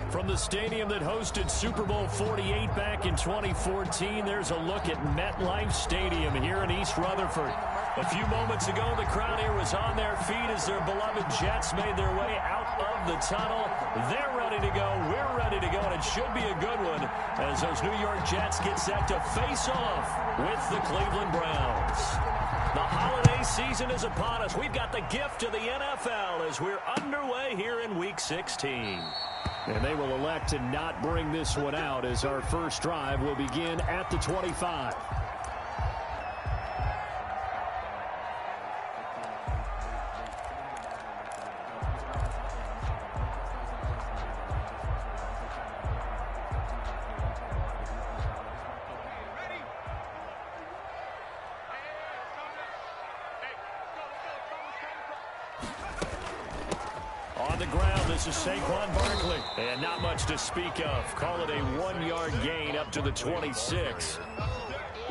From the stadium that hosted Super Bowl 48 back in 2014, there's a look at MetLife Stadium here in East Rutherford. A few moments ago, the crowd here was on their feet as their beloved Jets made their way out of the tunnel. They're ready to go. We're ready to go, and it should be a good one as those New York Jets get set to face off with the Cleveland Browns. The holiday season is upon us. We've got the gift of the NFL as we're underway here in Week 16. And they will elect to not bring this one out as our first drive will begin at the 25. This is Saquon Barkley, and not much to speak of. Call it a 1-yard gain up to the 26.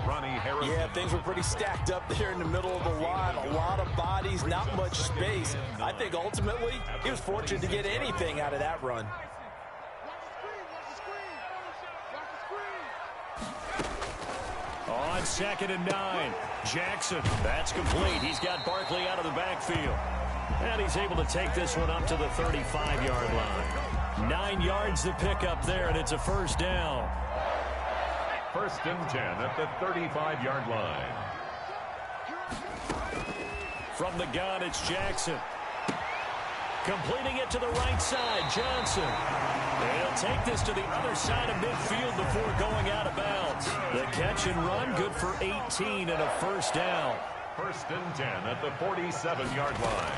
Yeah, things were pretty stacked up there in the middle of the line. A lot of bodies, not much space. I think ultimately he was fortunate to get anything out of that run. On 2nd and 9, Jackson. That's complete. He's got Barkley out of the backfield. And he's able to take this one up to the 35-yard line. 9 yards to pick up there, and it's a first down. 1st and 10 at the 35-yard line. From the gun, it's Jackson. Completing it to the right side, Johnson. He'll take this to the other side of midfield before going out of bounds. The catch and run, good for 18 and a first down. 1st and 10 at the 47-yard line.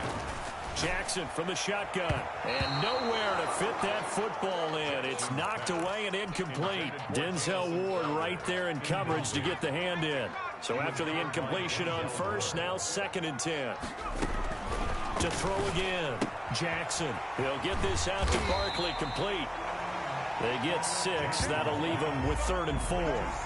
Jackson from the shotgun. And nowhere to fit that football in. It's knocked away and incomplete. Denzel Ward right there in coverage to get the hand in. So after the incompletion on first, now 2nd and 10. To throw again. Jackson. He'll get this out to Barkley, complete. They get 6. That'll leave him with 3rd and 4.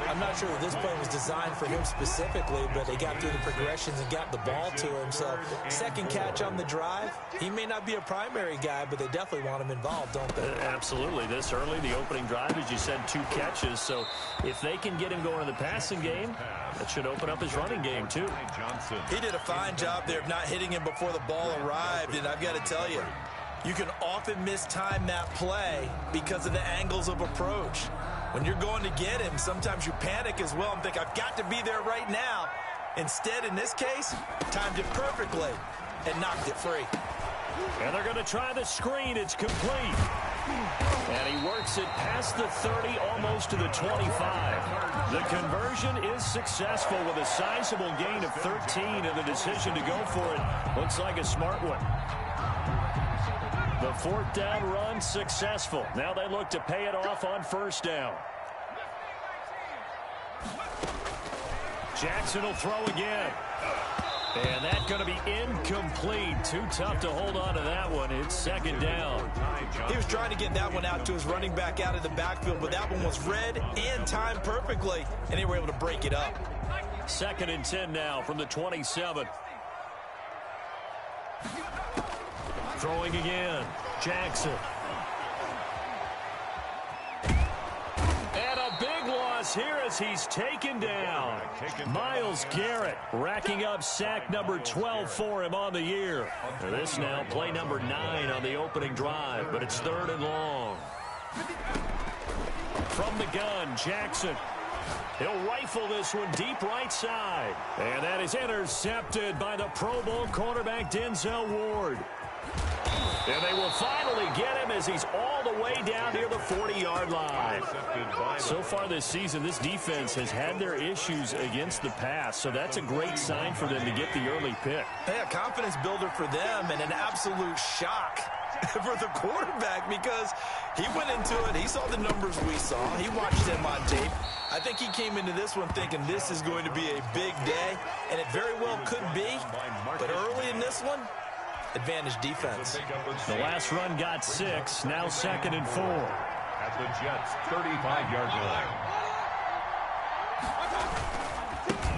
I'm not sure if this play was designed for him specifically, but they got through the progressions and got the ball to him. So, second catch on the drive. He may not be a primary guy, but they definitely want him involved, don't they? Absolutely. This early, the opening drive, as you said, 2 catches. So, if they can get him going in the passing game, that should open up his running game, too. He did a fine job there of not hitting him before the ball arrived, and I've got to tell you, you can often mistime that play because of the angles of approach. When you're going to get him, sometimes you panic as well and think, I've got to be there right now. Instead, in this case, timed it perfectly and knocked it free. And they're going to try the screen. It's complete. And he works it past the 30, almost to the 25. The conversion is successful with a sizable gain of 13, and the decision to go for it looks like a smart one. The 4th down run successful. Now they look to pay it off on 1st down. Jackson will throw again. And that's going to be incomplete. Too tough to hold on to that one. It's 2nd down. He was trying to get that one out to his running back out of the backfield, but that one was read and timed perfectly, and they were able to break it up. 2nd and 10 now from the 27. Throwing again. Jackson. And a big loss here as he's taken down. Myles Garrett racking up sack number 12 for him on the year. This now play number 9 on the opening drive, but it's 3rd and long. From the gun, Jackson. He'll rifle this one deep right side. And that is intercepted by the Pro Bowl cornerback Denzel Ward. And they will finally get him as he's all the way down near the 40-yard line. So far this season, this defense has had their issues against the pass, so that's a great sign for them to get the early pick. Hey, a confidence builder for them and an absolute shock for the quarterback because he went into it. He saw the numbers we saw. He watched them on tape. I think he came into this one thinking this is going to be a big day, and it very well could be. But early in this one, advantage defense. The last run got 6, now 2nd and 4. At the Jets' 35-yard line.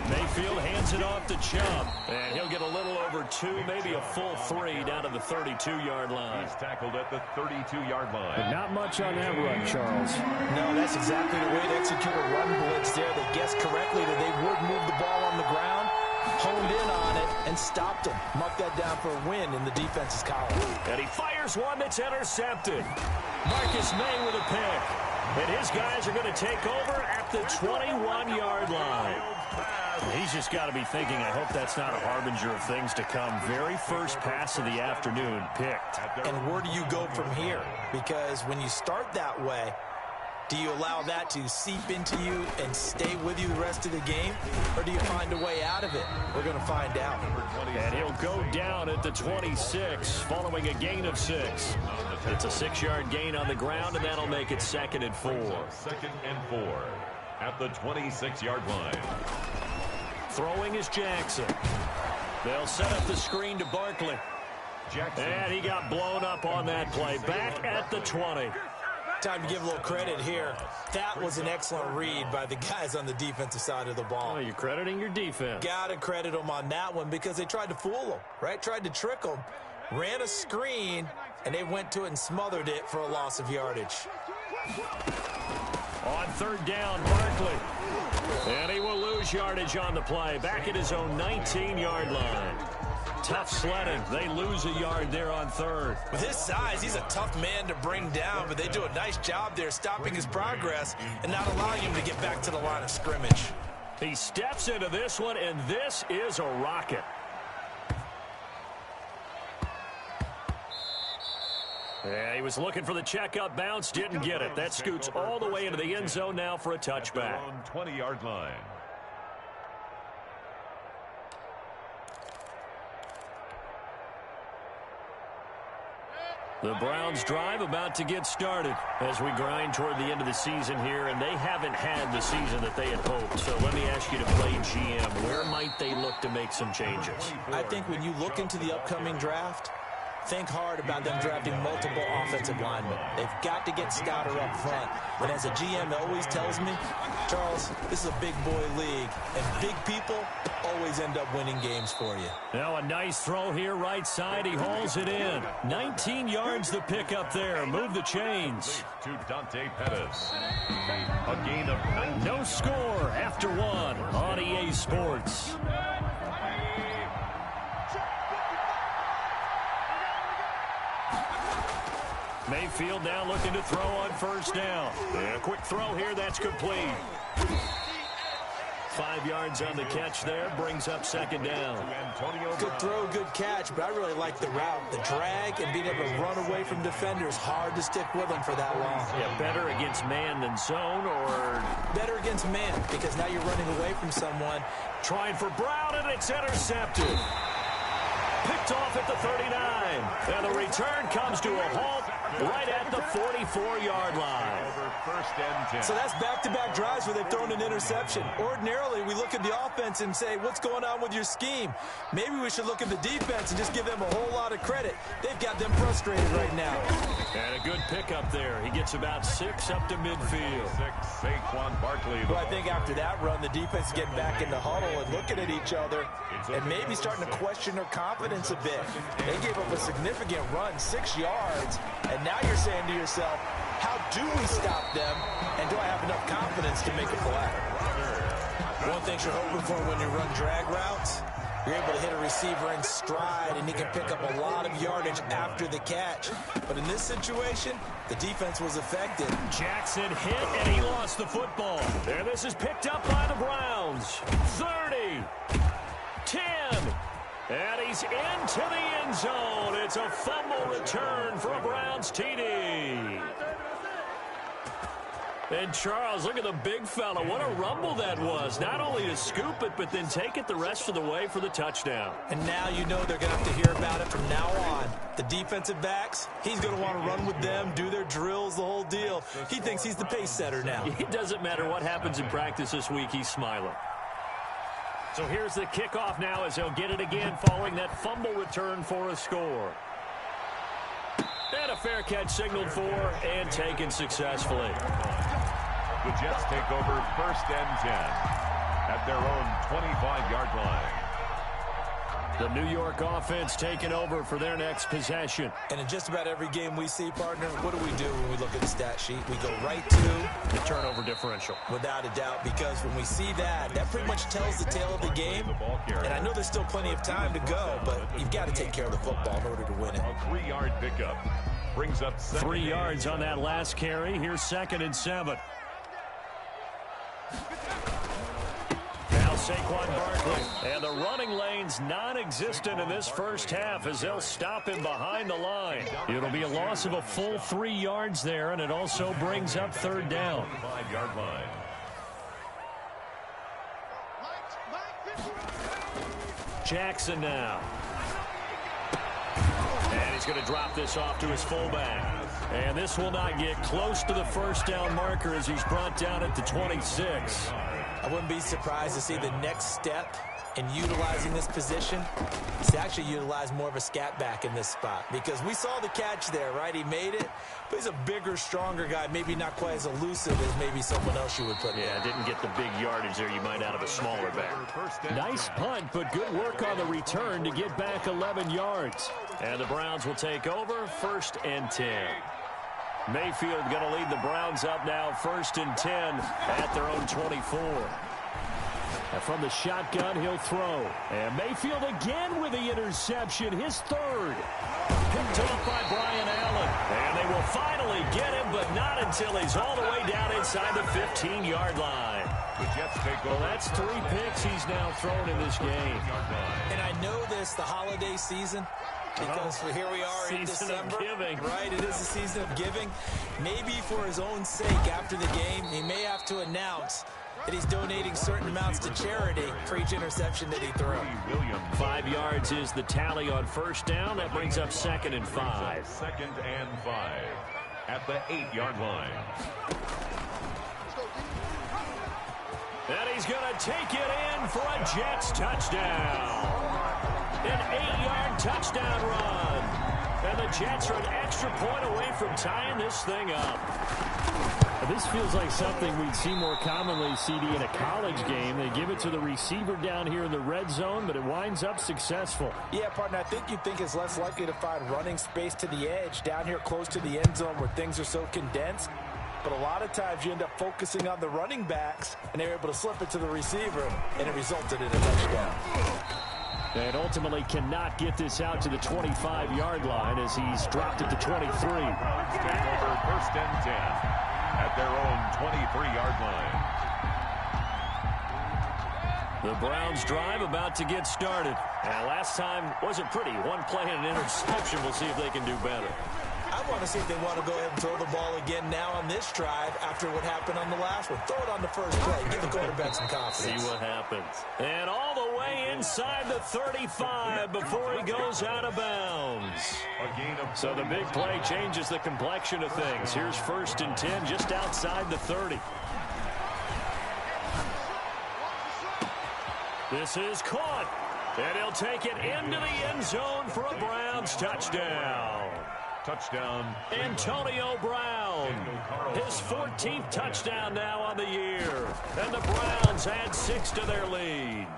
Mayfield hands it off to Chubb, and he'll get a little over 2, maybe a full 3 down to the 32-yard line. He's tackled at the 32-yard line. But not much on that run, Charles. No, that's exactly the way to execute a run blitz there. They guessed correctly that they would move the ball on the ground, honed in on it, and stopped them. Mark that down for a win in the defense's column. And he fires one that's intercepted. Marcus May with a pick. And his guys are going to take over at the 21-yard line. He's just got to be thinking, I hope that's not a harbinger of things to come. Very first pass of the afternoon picked. And where do you go from here? Because when you start that way, do you allow that to seep into you and stay with you the rest of the game? Or do you find a way out of it? We're going to find out. And he'll go down at the 26 following a gain of 6. It's a 6-yard gain on the ground, and that'll make it 2nd and 4. 2nd and 4 at the 26-yard line. Throwing is Jackson. They'll set up the screen to Barkley. Jackson. And he got blown up on that play. Back at the 20. Time to give a little credit here. That was an excellent read by the guys on the defensive side of the ball. Oh, you're crediting your defense. Got to credit them on that one because they tried to fool them, right? Tried to trick them. Ran a screen, and they went to it and smothered it for a loss of yardage. On 3rd down, Barkley. And he will lose yardage on the play. Back at his own 19-yard line. Tough sledding. They lose a yard there on 3rd. With his size, he's a tough man to bring down, but they do a nice job there stopping his progress and not allowing him to get back to the line of scrimmage. He steps into this one, and this is a rocket. Yeah, he was looking for the checkup bounce, didn't get it. That scoots all the way into the end zone now for a touchback. 20-yard line. The Browns drive about to get started as we grind toward the end of the season here, and they haven't had the season that they had hoped. So let me ask you to play GM. Where might they look to make some changes? I think when you look into the upcoming draft, think hard about them drafting multiple offensive linemen. They've got to get stouter up front. And as a GM always tells me, Charles, this is a big boy league, and big people always end up winning games for you. Now a nice throw here, right side. He hauls it in. 19 yards the pickup there. Move the chains. To Dante Pettis. A gain of 9. No score after 1 on EA Sports. Mayfield now looking to throw on 1st down. And a quick throw here, that's complete. 5 yards on the catch there, brings up 2nd down. Good throw, good catch, but I really like the route. The drag and being able to run away from defenders, hard to stick with them for that long. Yeah, better against man than zone, or? Better against man, because now you're running away from someone. Trying for Brown, and it's intercepted. Picked off at the 39. And the return comes to a halt right at the 44-yard line. So that's back-to-back drives where they've thrown an interception. Ordinarily, we look at the offense and say, what's going on with your scheme? Maybe we should look at the defense and just give them a whole lot of credit. They've got them frustrated right now. And a good pickup there. He gets about 6 up to midfield. Saquon Barkley. Well, I think after that run, the defense is getting back in the huddle and looking at each other and maybe starting to question their confidence a bit. They gave up a significant run, 6 yards, and now you're saying to yourself, how do we stop them, and do I have enough confidence to make a play? One thing you're hoping for when you run drag routes, you're able to hit a receiver in stride, and he can pick up a lot of yardage after the catch. But in this situation, the defense was affected. Jackson hit, and he lost the football. There, this is picked up by the Browns. 30, 10, and he's into the end zone. It's a fumble return for a Browns TD. And Charles, look at the big fella. What a rumble that was. Not only to scoop it, but then take it the rest of the way for the touchdown. And now you know they're going to have to hear about it from now on. The defensive backs, he's going to want to run with them, do their drills, the whole deal. He thinks he's the pace setter now. It doesn't matter what happens in practice this week, he's smiling. So here's the kickoff now as they'll get it again following that fumble return for a score. And a fair catch signaled for and taken successfully. The Jets take over 1st and 10. at their own 25-yard line. The New York offense taking over for their next possession. And in just about every game we see, partner, what do we do when we look at the stat sheet? We go right to the turnover differential. Without a doubt, because when we see that, that pretty much tells the tale of the game. And I know there's still plenty of time to go, but you've got to take care of the football in order to win it. A 3-yard pickup brings up 3 yards on that last carry. Here's 2nd and 7. Now Saquon Barkley. And the running lane's non-existent in this first half as they'll stop him behind the line. It'll be a loss of a full 3 yards there, and it also brings up 3rd down. 5-yard line. Jackson now. And he's going to drop this off to his fullback. And this will not get close to the first down marker as he's brought down at the 26. I wouldn't be surprised to see the next step in utilizing this position is to actually utilize more of a scat back in this spot. Because we saw the catch there, right? He made it, but he's a bigger, stronger guy, maybe not quite as elusive as maybe someone else you would put in. Yeah, didn't get the big yardage there you might out of a smaller back. Nice punt, but good work on the return to get back 11 yards. And the Browns will take over, 1st and 10. Mayfield going to lead the Browns up now, 1st and 10 at their own 24. And from the shotgun, he'll throw. And Mayfield again with the interception, his 3rd. Picked off by Brian Allen. And they will finally get him, but not until he's all the way down inside the 15-yard line. The Jets take over. Well, that's 3 picks he's now thrown in this game. And I know this, the holiday season, because here we are in December, right? It is the season of giving. Maybe for his own sake, after the game, he may have to announce that he's donating certain amounts to charity for each interception that he threw. 5 yards is the tally on 1st down. That brings up 2nd and 5. 2nd and 5 at the 8-yard line. And he's going to take it in for a Jets touchdown. An 8-yard touchdown run. And the Jets are an extra point away from tying this thing up. This feels like something we'd see more commonly, CD, in a college game. They give it to the receiver down here in the red zone, but it winds up successful. Yeah, partner, I think you'd think it's less likely to find running space to the edge down here close to the end zone where things are so condensed. But a lot of times you end up focusing on the running backs, and they're able to slip it to the receiver, and it resulted in a touchdown. And ultimately cannot get this out to the 25-yard line as he's dropped it to 23. Take over 1st and 10 at their own 23-yard line. The Browns drive about to get started. And last time wasn't pretty. 1 play and an interception. We'll see if they can do better. I want to see if they want to go ahead and throw the ball again now on this drive after what happened on the last one. Throw it on the first play. Give the quarterback some confidence. See what happens. And all the way inside the 35 before he goes out of bounds. So the big play changes the complexion of things. Here's 1st and 10 just outside the 30. This is caught. And he'll take it into the end zone for a Browns touchdown. Touchdown, Antonio Brown. His 14th touchdown now on the year. And the Browns add 6 to their lead.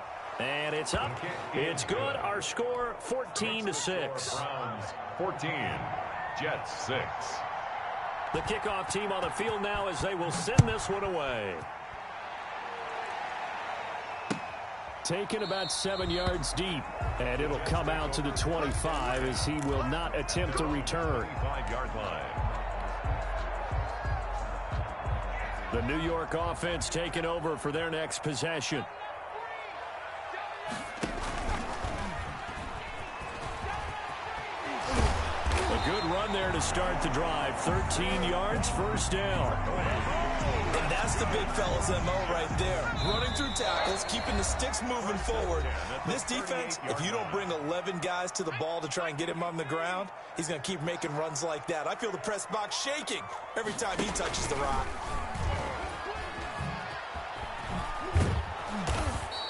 And it's up. It's good. Our score, 14-6. Browns 14, Jets 6. The kickoff team on the field now as they will send this one away. Taken about 7 yards deep, and it'll come out to the 25 as he will not attempt to return. 25-yard line. The New York offense taking over for their next possession. A good run there to start the drive. 13 yards, 1st down. And that's the big fella's MO right there. Running through tackles, keeping the sticks moving forward. This defense, if you don't bring 11 guys to the ball to try and get him on the ground, he's going to keep making runs like that. I feel the press box shaking every time he touches the rock.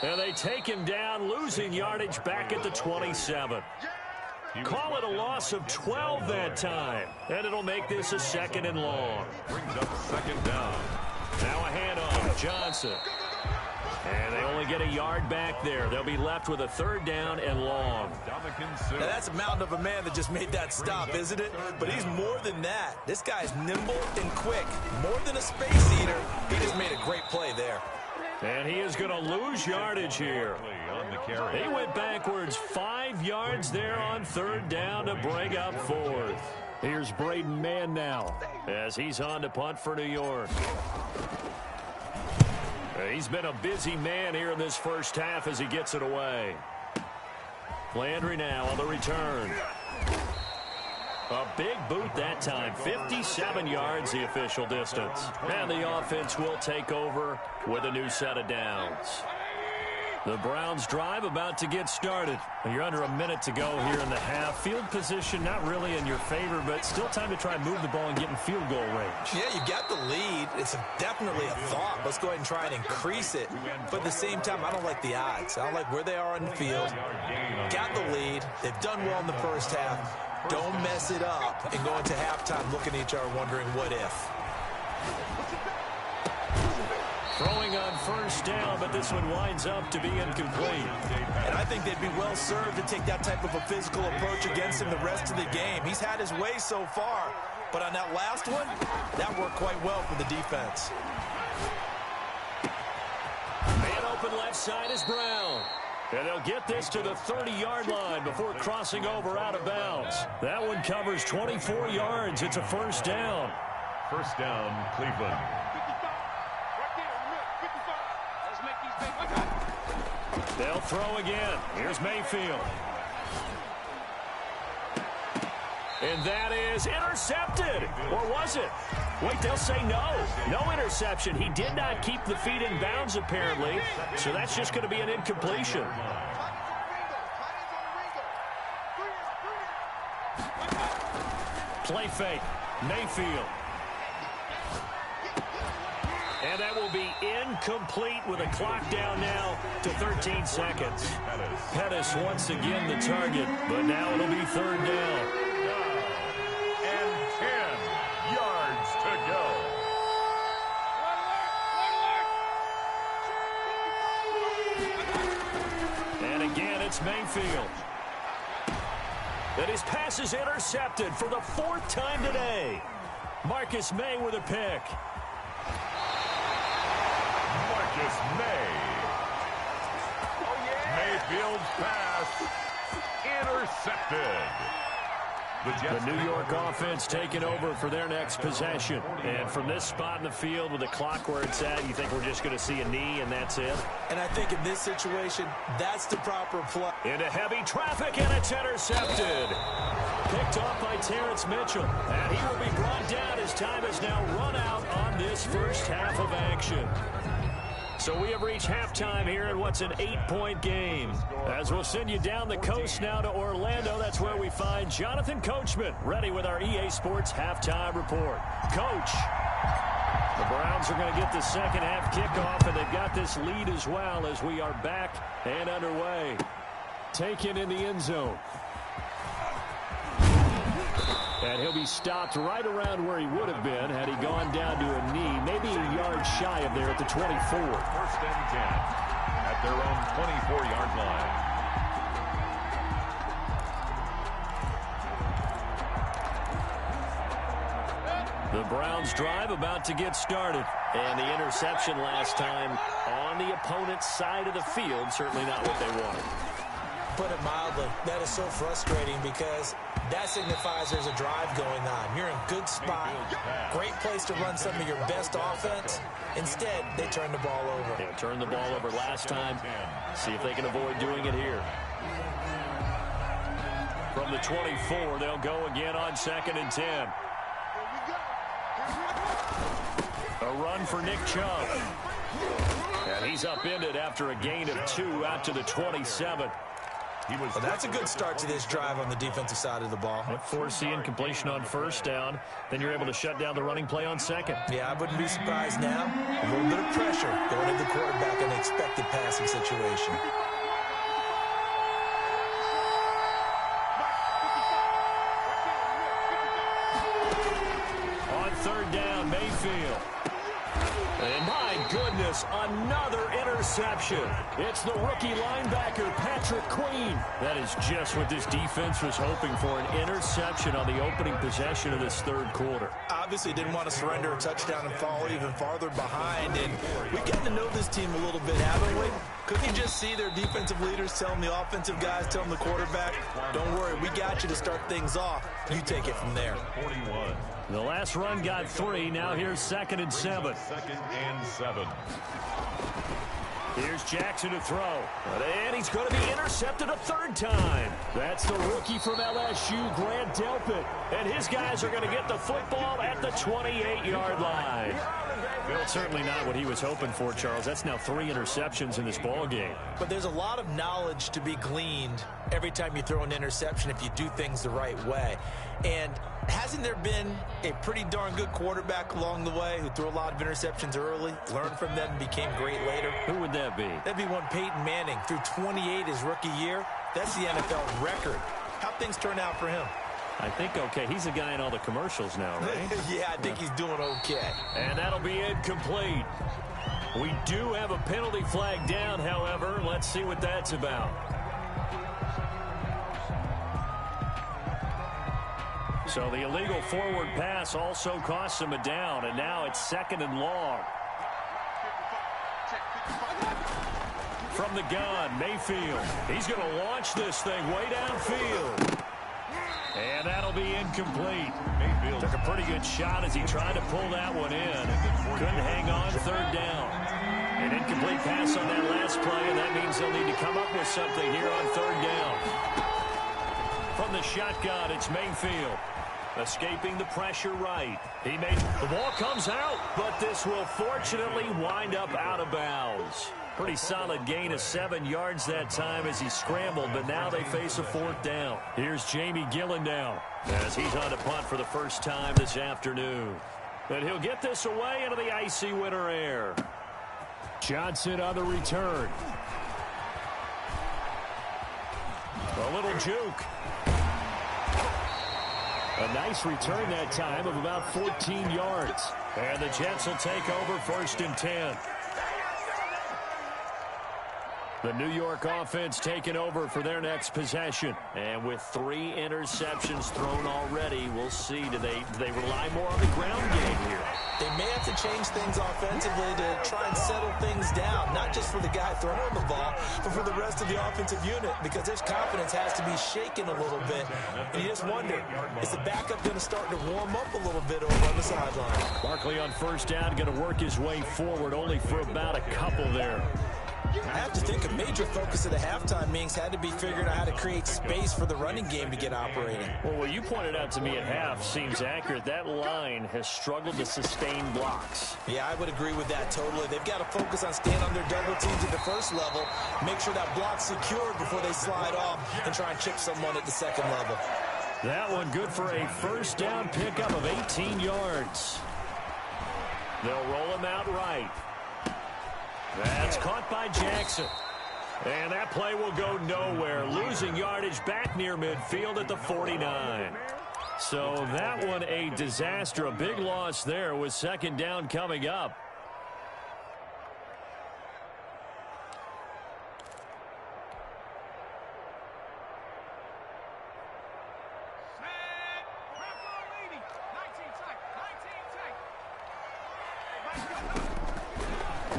And they take him down, losing yardage back at the 27. Call it a loss of 12 that time. And it'll make this a 2nd and long. Brings up 2nd down. Now a handoff. Johnson. And they only get a yard back there. They'll be left with a 3rd down and long. Now that's a mountain of a man that just made that stop, isn't it? But he's more than that. This guy's nimble and quick. More than a space eater. He just made a great play there. And he is going to lose yardage here. He went backwards 5 yards there on 3rd down to bring up 4th. Here's Braden Mann now as he's on to punt for New York. He's been a busy man here in this first half as he gets it away. Landry now on the return. A big boot that time. 57 yards the official distance. And the offense will take over with a new set of downs. The Browns drive about to get started. You're under a minute to go here in the half. Field position not really in your favor, but still time to try and move the ball and get in field goal range. Yeah, you got the lead. It's definitely a thought. Let's go ahead and try and increase it. But at the same time, I don't like the odds. I don't like where they are on the field. Got the lead. They've done well in the first half. Don't mess it up and go into halftime looking at each other wondering what if. Throwing on 1st down, but this one winds up to be incomplete. And I think they'd be well served to take that type of a physical approach against him the rest of the game. He's had his way so far, but on that last one, that worked quite well for the defense. Man open left side is Brown. And they'll get this to the 30-yard line before crossing over out of bounds. That one covers 24 yards. It's a 1st down. 1st down, Cleveland. They'll throw again. Here's Mayfield. And that is intercepted. Or was it? Wait, they'll say no. No interception. He did not keep the feet in bounds, apparently. So that's just going to be an incompletion. Play fake. Mayfield. And that will be incomplete with a clock down now to 13 seconds. Pettis once again the target, but now it'll be 3rd down. And 10 yards to go. And again, it's Mayfield. And his pass is intercepted for the 4th time today. Marcus May with a pick. May. Mayfield's pass intercepted. The New York offense taking over for their next possession. And from this spot in the field with the clock where it's at, you think we're just going to see a knee and that's it? And I think in this situation, that's the proper play. Into heavy traffic, and it's intercepted. Picked off by Terrence Mitchell. And he will be brought down as time has now run out on this first half of action. So we have reached halftime here in what's an 8-point game. As we'll send you down the coast now to Orlando, that's where we find Jonathan Coachman ready with our EA Sports halftime report. Coach, the Browns are going to get the second half kickoff, and they've got this lead as well as we are back and underway. Taken in the end zone. And he'll be stopped right around where he would have been had he gone down to a knee, maybe a yard shy of there at the 24. 1st and 10 at their own 24-yard line. The Browns drive about to get started. And the interception last time on the opponent's side of the field, certainly not what they wanted. Put it mildly, that is so frustrating because that signifies there's a drive going on. You're in a good spot, great place to run some of your best offense. Instead, they turn the ball over. They turned the ball over last time. See if they can avoid doing it here. From the 24, they'll go again on 2nd and 10. A run for Nick Chubb. And he's upended after a gain of 2 out to the 27. Well, that's a good start to this drive on the defensive side of the ball. Force the incompletion on 1st down. Then you're able to shut down the running play on 2nd. Yeah, I wouldn't be surprised now. A little bit of pressure going into the quarterback in an expected passing situation. On 3rd down, Mayfield. And my goodness, another interception. It's the rookie linebacker, Patrick Queen. That is just what this defense was hoping for, an interception on the opening possession of this third quarter. Obviously didn't want to surrender a touchdown and fall even farther behind, and we've gotten to know this team a little bit, haven't we? Could you just see their defensive leaders telling the offensive guys, telling the quarterback, don't worry, we got you to start things off. You take it from there. 41. The last run got 3. Now here's 2nd and 7. 2nd and 7. Here's Jackson to throw. And he's going to be intercepted a 3rd time. That's the rookie from LSU, Grant Delpit. And his guys are going to get the football at the 28-yard line. Well, certainly not what he was hoping for, Charles. That's now 3 interceptions in this ball game. But there's a lot of knowledge to be gleaned every time you throw an interception if you do things the right way. And hasn't there been a pretty darn good quarterback along the way who threw a lot of interceptions early, learned from them, and became great later? Who would that be? That'd be one Peyton Manning. Threw 28 his rookie year. That's the NFL record. How'd things turn out for him? I think okay. He's a guy in all the commercials now, right? Yeah, I think he's doing okay. And that'll be incomplete. We do have a penalty flag down, however. Let's see what that's about. So the illegal forward pass also costs him a down, and now it's 2nd and long. From the gun, Mayfield. He's going to launch this thing way downfield. And that'll be incomplete. Mayfield took a pretty good shot as he tried to pull that one in. Couldn't hang on, 3rd down. An incomplete pass on that last play, and that means they'll need to come up with something here on 3rd down. From the shotgun, it's Mayfield. Escaping the pressure right. The ball comes out, but this will fortunately wind up out of bounds. Pretty solid gain of 7 yards that time as he scrambled, but now they face a 4th down. Here's Jamie Gillen now as he's on to punt for the first time this afternoon. And he'll get this away into the icy winter air. Johnson on the return. A little juke. A nice return that time of about 14 yards. And the Jets will take over 1st and 10. The New York offense taking over for their next possession. And with 3 interceptions thrown already, we'll see. Do they rely more on the ground game here? They may have to change things offensively to try and settle things down, not just for the guy throwing the ball, but for the rest of the offensive unit, because his confidence has to be shaken a little bit. And you just wonder, is the backup going to start to warm up a little bit over on the sideline? Barkley on 1st down, going to work his way forward, only for about a couple there. I have to think a major focus of the halftime meetings had to be figuring out how to create space for the running game to get operating. Well, what you pointed out to me at half seems accurate. That line has struggled to sustain blocks. Yeah, I would agree with that totally. They've got to focus on staying on their double teams at the 1st level, make sure that block's secured before they slide off and try and chip someone at the 2nd level. That one good for a 1st down pickup of 18 yards. They'll roll him out right. That's caught by Jackson. And that play will go nowhere. Losing yardage back near midfield at the 49. So that one a disaster. A big loss there with 2nd down coming up.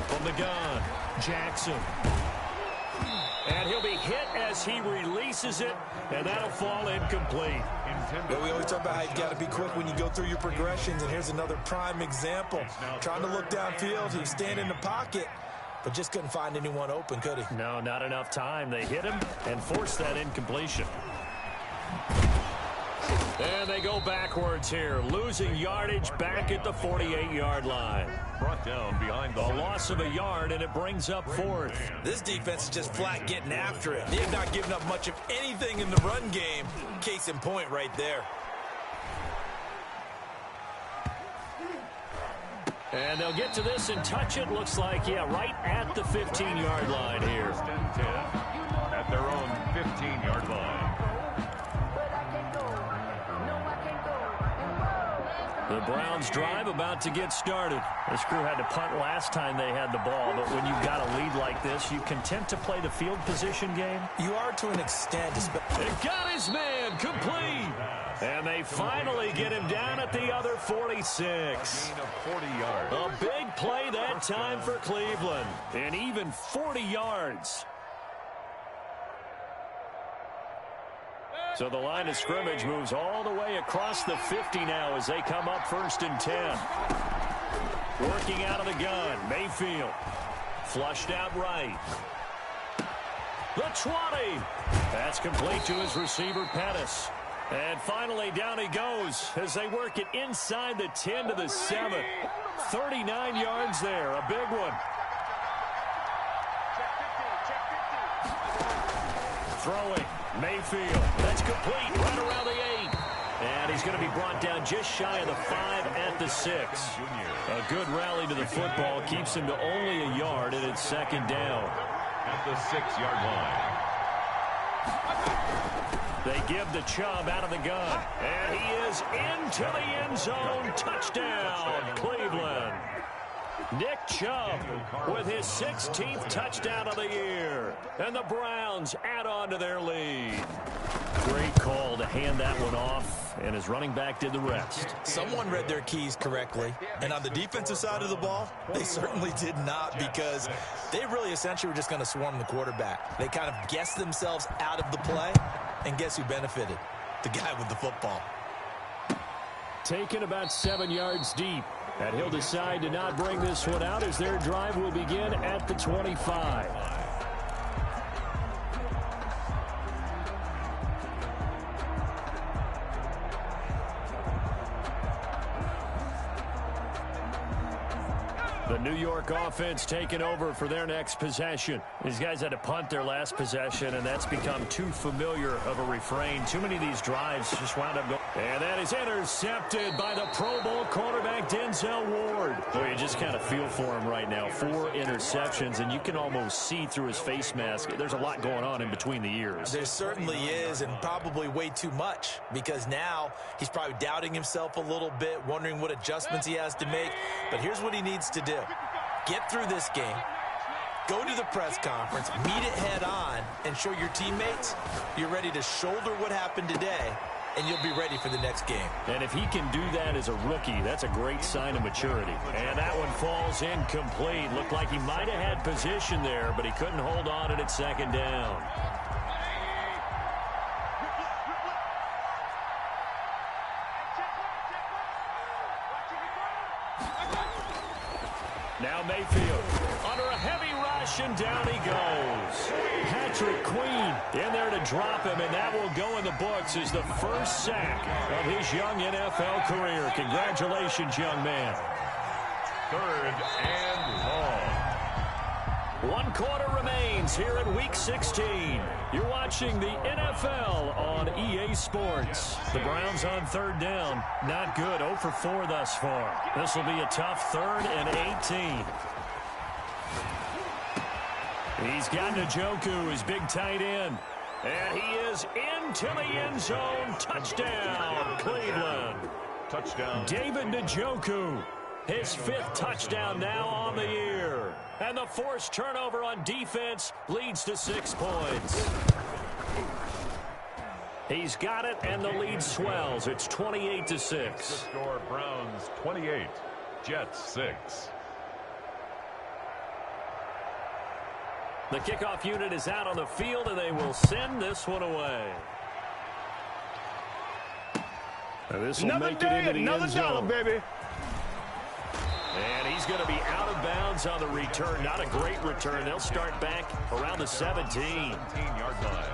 From the gun, Jackson. And he'll be hit as he releases it, and that'll fall incomplete. Well, we always talk about how you've got to be quick when you go through your progressions, and here's another prime example. Trying to look downfield, he was standing in the pocket, but just couldn't find anyone open, could he? No, not enough time. They hit him and forced that incompletion. And they go backwards here, losing yardage back at the 48-yard line. Brought down behind the loss of a yard, and it brings up 4th. This defense is just flat getting after it. They have not given up much of anything in the run game. Case in point right there. And they'll get to this and touch it. Looks like, yeah, right at the 15-yard line here. 1st and 10 at their own 15-yard line. The Browns drive about to get started. This crew had to punt last time they had the ball, but when you've got a lead like this, you content to play the field position game? You are to an extent. It got his man complete. And they finally get him down at the other 46. 40 yards. A big play that time for Cleveland. And even 40 yards. So the line of scrimmage moves all the way across the 50 now as they come up 1st and 10. Working out of the gun, Mayfield. Flushed out right. The 20. That's complete to his receiver, Pettis. And finally, down he goes as they work it inside the 10 to the 7. 39 yards there, a big one. Throwing, Mayfield. That's complete, right around the 8. And he's going to be brought down just shy of the 5 at the 6. A good rally to the football keeps him to only a yard, and it's 2nd down. At the 6-yard line. They give the Chubb out of the gun. And he is into the end zone. Touchdown, Cleveland. Nick Chubb with his 16th touchdown of the year. And the Browns add on to their lead. Great call to hand that one off, and his running back did the rest. Someone read their keys correctly, and on the defensive side of the ball, they certainly did not, because they really essentially were just going to swarm the quarterback. They kind of guessed themselves out of the play, and guess who benefited? The guy with the football. Taken about 7 yards deep. And he'll decide to not bring this one out as their drive will begin at the 25. The New York offense taking over for their next possession. These guys had to punt their last possession, and that's become too familiar of a refrain. Too many of these drives just wound up going. And that is intercepted by the Pro Bowl cornerback Denzel Ward. Boy, you just kind of feel for him right now. 4 interceptions, and you can almost see through his face mask. There's a lot going on in between the ears. There certainly is, and probably way too much, because now he's probably doubting himself a little bit, wondering what adjustments he has to make. But here's what he needs to do. Get through this game, go to the press conference, meet it head on, and show your teammates you're ready to shoulder what happened today, and you'll be ready for the next game. And if he can do that as a rookie, that's a great sign of maturity. And that one falls incomplete. Looked like he might have had position there, but he couldn't hold on it at 2nd down. Now Mayfield under a heavy rush, and down he goes. Patrick Queen in there to drop him, and that will go in the books as the first sack of his young NFL career. Congratulations, young man. 3rd and long. 1 quarter remains here in Week 16. You're watching the NFL on EA Sports. The Browns on 3rd down. Not good. 0 for 4 thus far. This will be a tough 3rd and 18. He's got Njoku, his big tight end. And he is into the end zone. Touchdown, Cleveland. Touchdown. David Njoku. His 5th touchdown now on the year. And the forced turnover on defense leads to 6 points. He's got it, and the lead swells. It's 28-6. The score, Browns 28, Jets 6. The kickoff unit is out on the field, and they will send this one away. Now this will make it into the end zone. Baby. And he's going to be out of bounds on the return. Not a great return. They'll start back around the 17-yard line.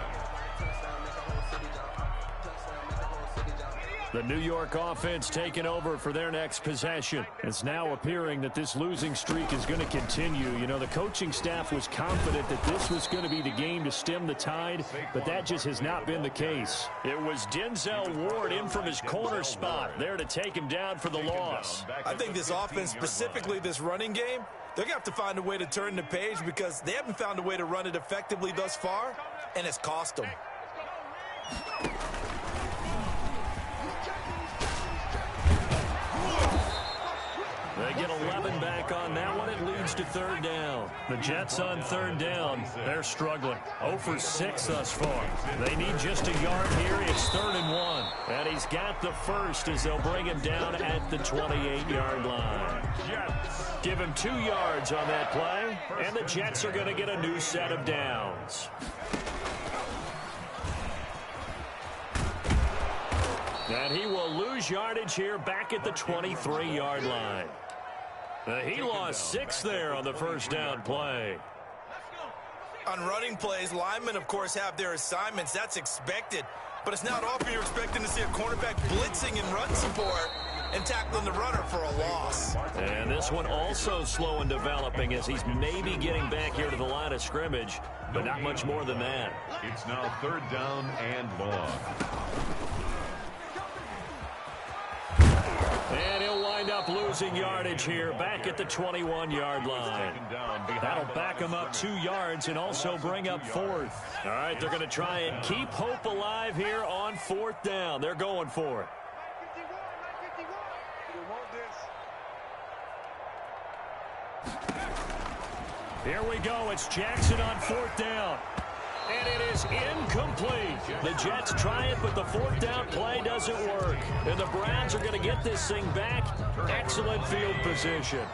The New York offense taking over for their next possession. It's now appearing that this losing streak is going to continue. You know, the coaching staff was confident that this was going to be the game to stem the tide, but that just has not been the case. It was Denzel Ward in from his corner spot there to take him down for the loss. I think this offense, specifically this running game, they're going to have to find a way to turn the page, because they haven't found a way to run it effectively thus far, and it's cost them. They get 11 back on that one. It leads to third down. The Jets on third down. They're struggling. 0 for 6 thus far. They need just a yard here. It's 3rd and 1. And he's got the first as they'll bring him down at the 28-yard line. Give him 2 yards on that play, and the Jets are going to get a new set of downs. And he will lose yardage here back at the 23-yard line. He lost 6 there on the first down play. On running plays, linemen, of course, have their assignments. That's expected. But it's not often you're expecting to see a cornerback blitzing and run support and tackling the runner for a loss. And this one also slow in developing as he's maybe getting back here to the line of scrimmage, but not much more than that. It's now 3rd down and long. And he'll wind up losing yardage here back at the 21-yard line. That'll back him up 2 yards and also bring up 4th. All right, they're going to try and keep hope alive here on 4th down. They're going for it. Here we go. It's Jackson on 4th down. And it is incomplete. The Jets try it, but the 4th down play doesn't work. And the Browns are going to get this thing back. Excellent field position.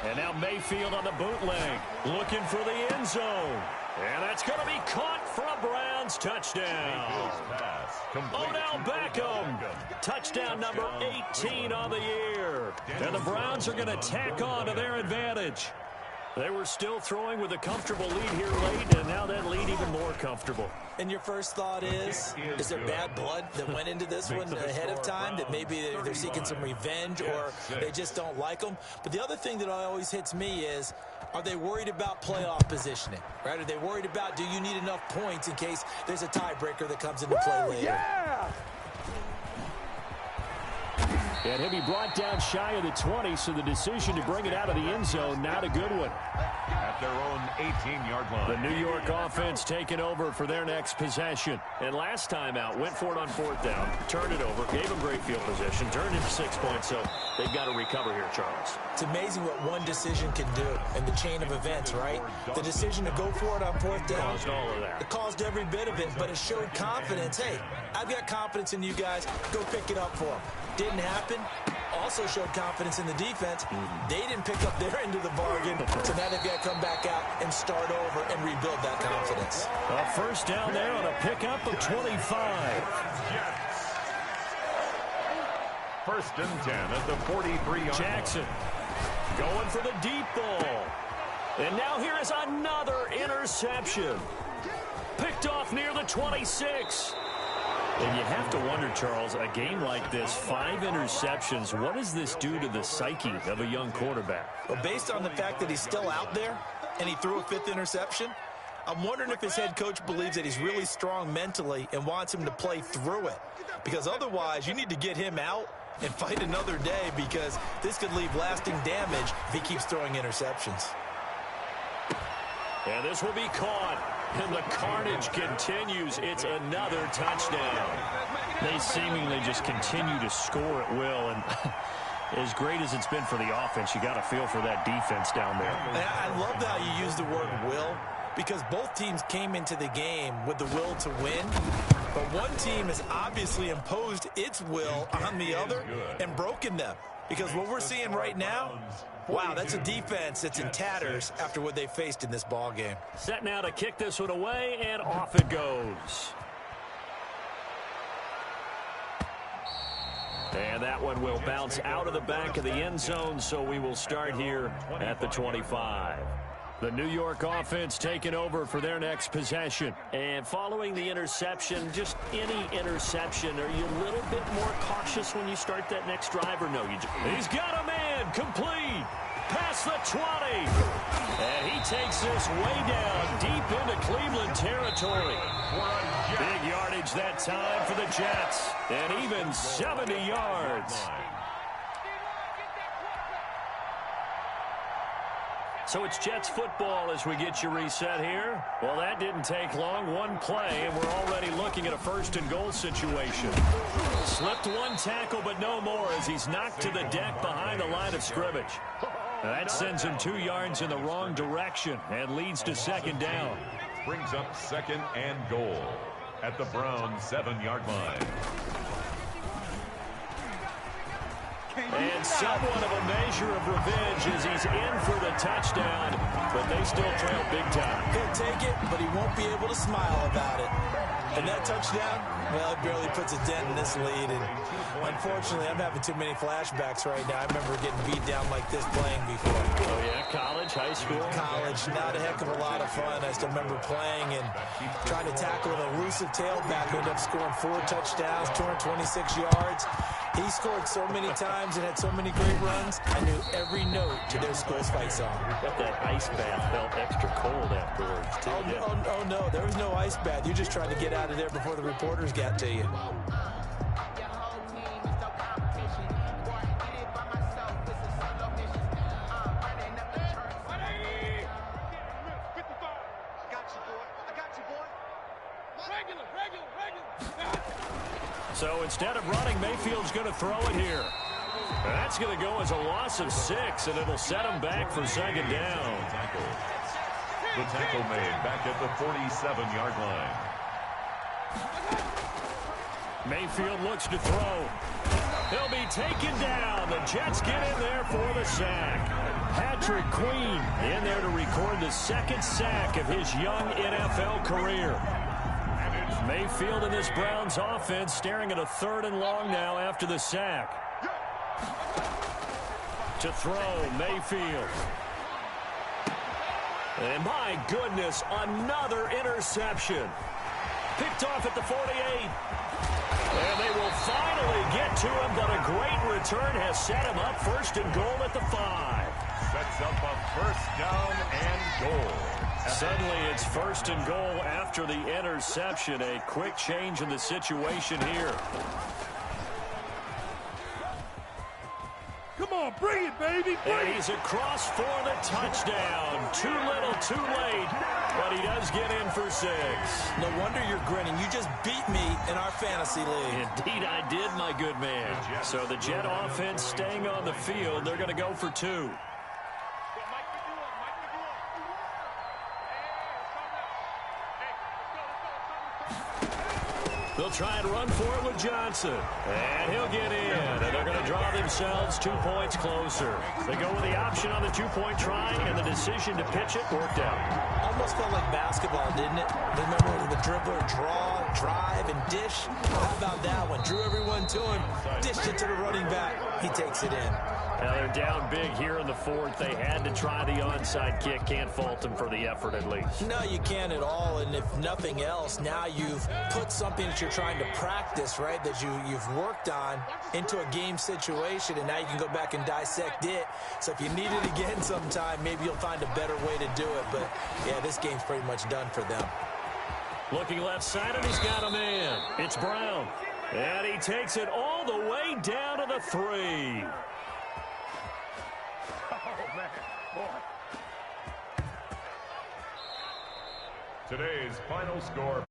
And now Mayfield on the bootleg, looking for the end zone. And that's going to be caught for a Browns touchdown. Odell Beckham, touchdown number 18 on the year. And the Browns are going to tack on to their advantage. They were still throwing with a comfortable lead here late, and now that lead even more comfortable. And your first thought is there bad blood that went into this one ahead of time, that maybe they're seeking some revenge or they just don't like them? But the other thing that always hits me is, are they worried about playoff positioning, right? Are they worried about, do you need enough points in case there's a tiebreaker that comes into play later? Yeah! And he'll be brought down shy of the 20, so the decision to bring it out of the end zone, not a good one. At their own 18-yard line. The New York offense taking over for their next possession. And last time out, went for it on 4th down, turned it over, gave them great field position, turned into 6 points, so they've got to recover here, Charles. It's amazing what one decision can do in the chain of events, right? The decision to go for it on 4th down. Caused all of that. It caused every bit of it, but it showed confidence. Hey, I've got confidence in you guys. Go pick it up for them. Didn't happen. Also showed confidence in the defense. They didn't pick up their end of the bargain, so now they've got to come back out and start over and rebuild that confidence. A first down there on a pickup of 25. First and 10 at the 43-yard Jackson going for the deep ball. And now here is another interception. Picked off near the 26. And you have to wonder, Charles, a game like this, 5 interceptions, what does this do to the psyche of a young quarterback? Well, based on the fact that he's still out there and he threw a 5th interception, I'm wondering if his head coach believes that he's really strong mentally and wants him to play through it. Because otherwise, you need to get him out and fight another day, because this could leave lasting damage if he keeps throwing interceptions. And this will be caught. And the carnage continues. It's another touchdown. They seemingly just continue to score at will. And as great as it's been for the offense, you got to feel for that defense down there. And I love how you use the word will, because both teams came into the game with the will to win. But one team has obviously imposed its will on the other and broken them. Because what we're seeing right now, wow, that's a defense that's in tatters after what they faced in this ball game. Set now to kick this one away, and off it goes. And that one will bounce out of the back of the end zone, so we will start here at the 25. The New York offense taking over for their next possession. And following the interception, just any interception, are you a little bit more cautious when you start that next drive, or no? He's got a man, complete, past the 20. And he takes this way down, deep into Cleveland territory. Big yardage that time for the Jets, and even 70 yards. So it's Jets football as we get you reset here. Well, that didn't take long. One play, and we're already looking at a first-and-goal situation. Slipped one tackle, but no more as he's knocked to the deck behind the line of scrimmage. That sends him 2 yards in the wrong direction and leads to second down. Brings up second and goal at the Browns' 7-yard line. And somewhat of a measure of revenge as he's in for the touchdown, but they still trail big time. He'll take it, but he won't be able to smile about it. And that touchdown, well, it barely puts a dent in this lead. And unfortunately, I'm having too many flashbacks right now. I remember getting beat down like this playing before. Oh, yeah? College, high school? College. Not a heck of a lot of fun. I still remember playing and trying to tackle an elusive tailback who ended up scoring 4 touchdowns, 226 yards. He scored so many times and had so many great runs, I knew every note to their school's fight song. But that ice bath felt extra cold afterwards, too. Oh, no, there was no ice bath. You just tried to get out of there before the reporters got to you. So instead of running, Mayfield's going to throw it here. That's going to go as a loss of 6, and it'll set him back for second down. The tackle made back at the 47-yard line. Mayfield looks to throw. He'll be taken down. The Jets get in there for the sack. Patrick Queen in there to record the second sack of his young NFL career. Mayfield in this Browns offense staring at a 3rd and long now after the sack. To throw, Mayfield. And my goodness, another interception. Picked off at the 48. And they will finally get to him, but a great return has set him up 1st and goal at the 5. Sets up a 1st down and goal. Suddenly it's 1st and goal after the interception. A quick change in the situation here. Come on, bring it, baby. And he's across for the touchdown. Too little, too late, but he does get in for 6. No wonder you're grinning. You just beat me in our fantasy league. Indeed I did, my good man. So the Jet offense staying on the field. They're going to go for 2. They'll try and run for it with Johnson. And he'll get in. And they're going to draw themselves 2 points closer. They go with the option on the 2-point try, and the decision to pitch it worked out. Almost felt like basketball, didn't it? Remember the dribbler, draw, drive, and dish? How about that one? Drew everyone to him, dished it to the running back. He takes it in. Now they're down big here in the 4th. They had to try the onside kick. Can't fault them for the effort at least. No, you can't at all. And if nothing else, now you've put something that you're trying to practice, right, that you've worked on into a game situation, and now you can go back and dissect it. So if you need it again sometime, maybe you'll find a better way to do it. But, yeah, this game's pretty much done for them. Looking left side, and he's got a man. It's Brown. And he takes it all the way down to the 3. Today's final score.